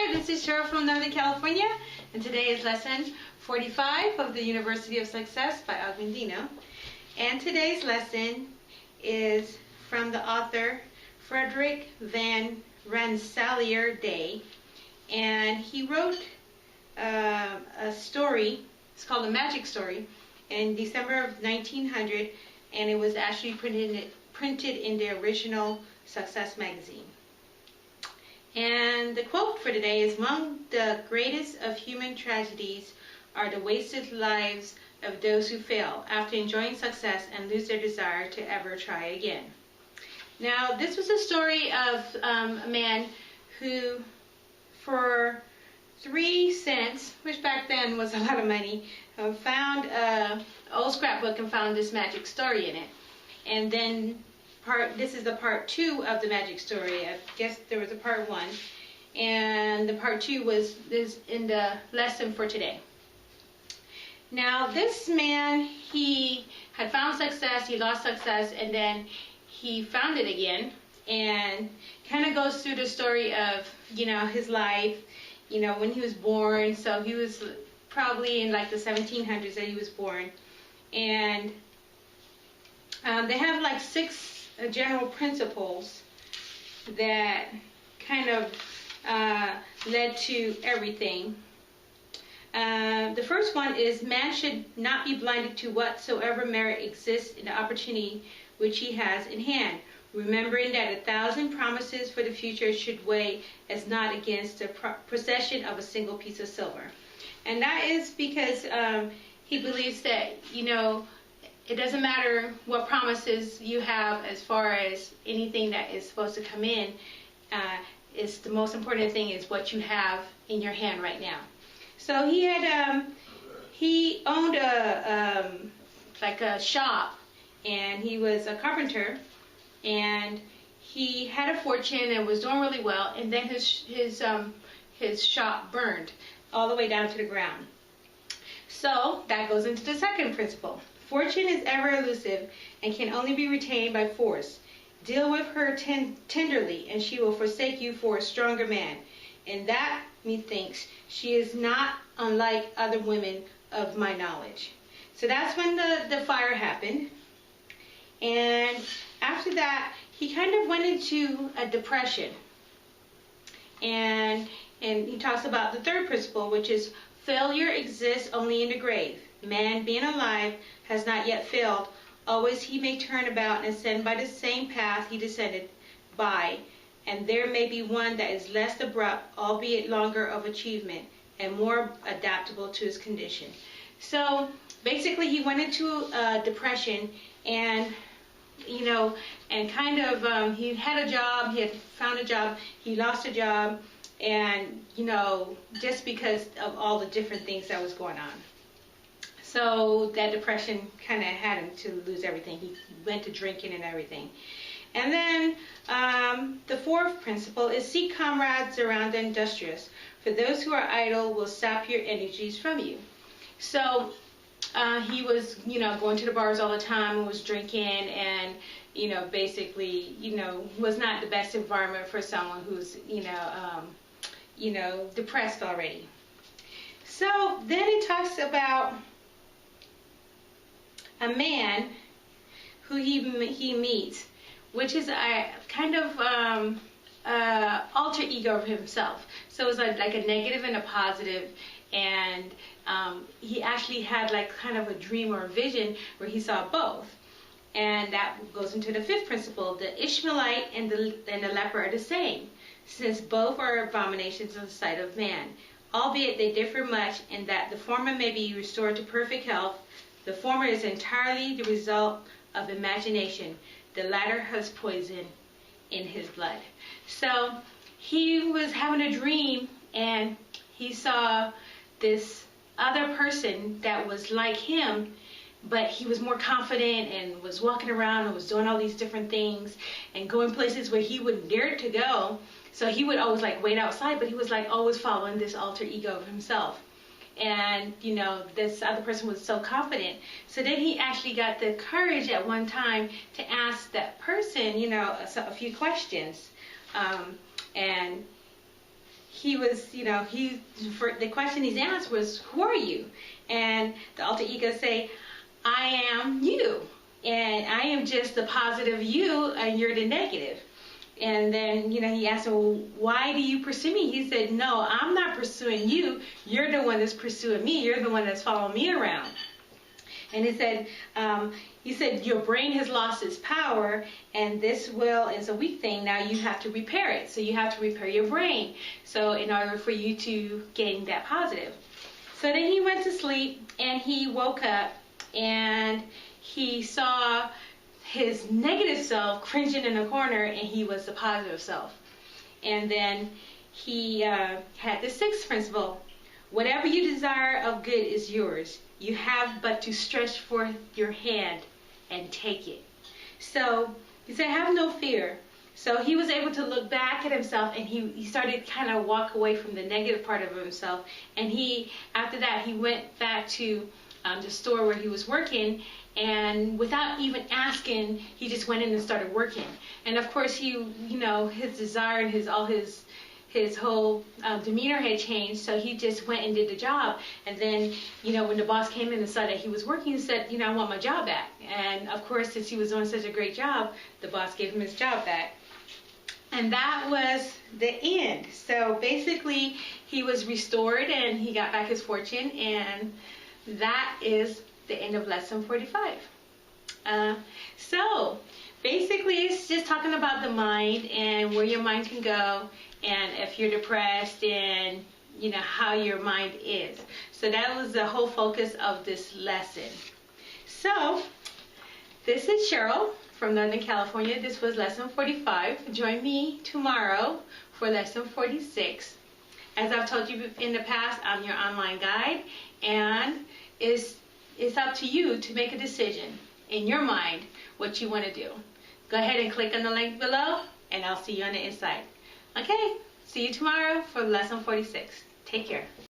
Hi, this is Cheryl from Northern California, and today is lesson 45 of the University of Success by Og Mandino. And today's lesson is from the author Frederick Van Rensselaer, and he wrote a story. It's called A Magic Story in December of 1900, and it was actually printed in the original Success magazine. And the quote for today is, "Among the greatest of human tragedies are the wasted lives of those who fail after enjoying success and lose their desire to ever try again." Now, this was a story of a man who, for 3 cents, which back then was a lot of money, found an old scrapbook and found this magic story in it. And then this is the part 2 of the magic story. I guess there was a part 1, and the part 2 is in the lesson for today. Now, this man, he had found success, he lost success, and then he found it again, and kind of goes through the story of, his life, when he was born. So he was probably in like the 1700s that he was born, and they have like 6 general principles that kind of led to everything. The first one is, man should not be blinded to whatsoever merit exists in the opportunity which he has in hand, remembering that 1,000 promises for the future should weigh as naught against the possession of a single piece of silver. And that is because he believes that, it doesn't matter what promises you have as far as anything that is supposed to come in. It's the most important thing is what you have in your hand right now. So he owned a shop, and he was a carpenter, and he had a fortune and was doing really well, and then his shop burned all the way down to the ground. So that goes into the second principle. Fortune is ever elusive and can only be retained by force. Deal with her tenderly, and she will forsake you for a stronger man. And that, methinks, she is not unlike other women of my knowledge. So that's when the fire happened. And after that, he kind of went into a depression. And he talks about the third principle, which is, failure exists only in the grave. Man, being alive, has not yet failed. Always he may turn about and ascend by the same path he descended by, and there may be one that is less abrupt, albeit longer of achievement, and more adaptable to his condition. So basically he went into a depression, and and kind of he had a job, he had found a job, he lost a job, and just because of all the different things that was going on. So that depression kind of had him to lose everything. He went to drinking and everything. And then the fourth principle is, seek comrades around the industrious, for those who are idle will sap your energies from you. So he was, going to the bars all the time and was drinking, and, basically, was not the best environment for someone who's, depressed already. So then he talks about a man who he meets, which is a kind of alter ego of himself. So it was like a negative and a positive, and he actually had like kind of a dream or a vision where he saw both. And that goes into the fifth principle. The Ishmaelite and the leper are the same, since both are abominations in the sight of man, albeit they differ much in that the former may be restored to perfect health. The former is entirely the result of imagination. The latter has poison in his blood. So he was having a dream, and he saw this other person that was like him, but he was more confident and was walking around and was doing all these different things and going places where he wouldn't dare to go. So he would always like wait outside, but he was like always following this alter ego of himself. And, this other person was so confident. So then he actually got the courage at one time to ask that person, a few questions. And he was, the question he's asked was, who are you? And the alter ego say, I am you. And I am just the positive you, and you're the negative. And then, he asked him, well, why do you pursue me? He said, no, I'm not pursuing you. You're the one that's pursuing me. You're the one that's following me around. And he said, your brain has lost its power, and this will is a weak thing. Now you have to repair it. So you have to repair your brain. So in order for you to gain that positive. So then he went to sleep, and he woke up, and he saw his negative self cringing in a corner, and he was the positive self. And then he had the sixth principle. Whatever you desire of good is yours. You have but to stretch forth your hand and take it. So he said, have no fear. So he was able to look back at himself, and he started kind of walk away from the negative part of himself. And after that, he went back to the store where he was working, and without even asking, he just went in and started working. And of course, his desire and his whole demeanor had changed, so he just went and did the job. And then, when the boss came in and saw that he was working, he said, I want my job back. And of course, since he was doing such a great job, the boss gave him his job back. And that was the end. So basically, he was restored, and he got back his fortune, and that is the end of lesson 45. So basically, it's just talking about the mind and where your mind can go, and if you're depressed, and how your mind is. So that was the whole focus of this lesson. So this is Cheryl from Northern California. This was lesson 45. Join me tomorrow for lesson 46. As I've told you in the past, I'm your online guide, and it's up to you to make a decision in your mind what you want to do. Go ahead and click on the link below, and I'll see you on the inside. Okay, see you tomorrow for lesson 46. Take care.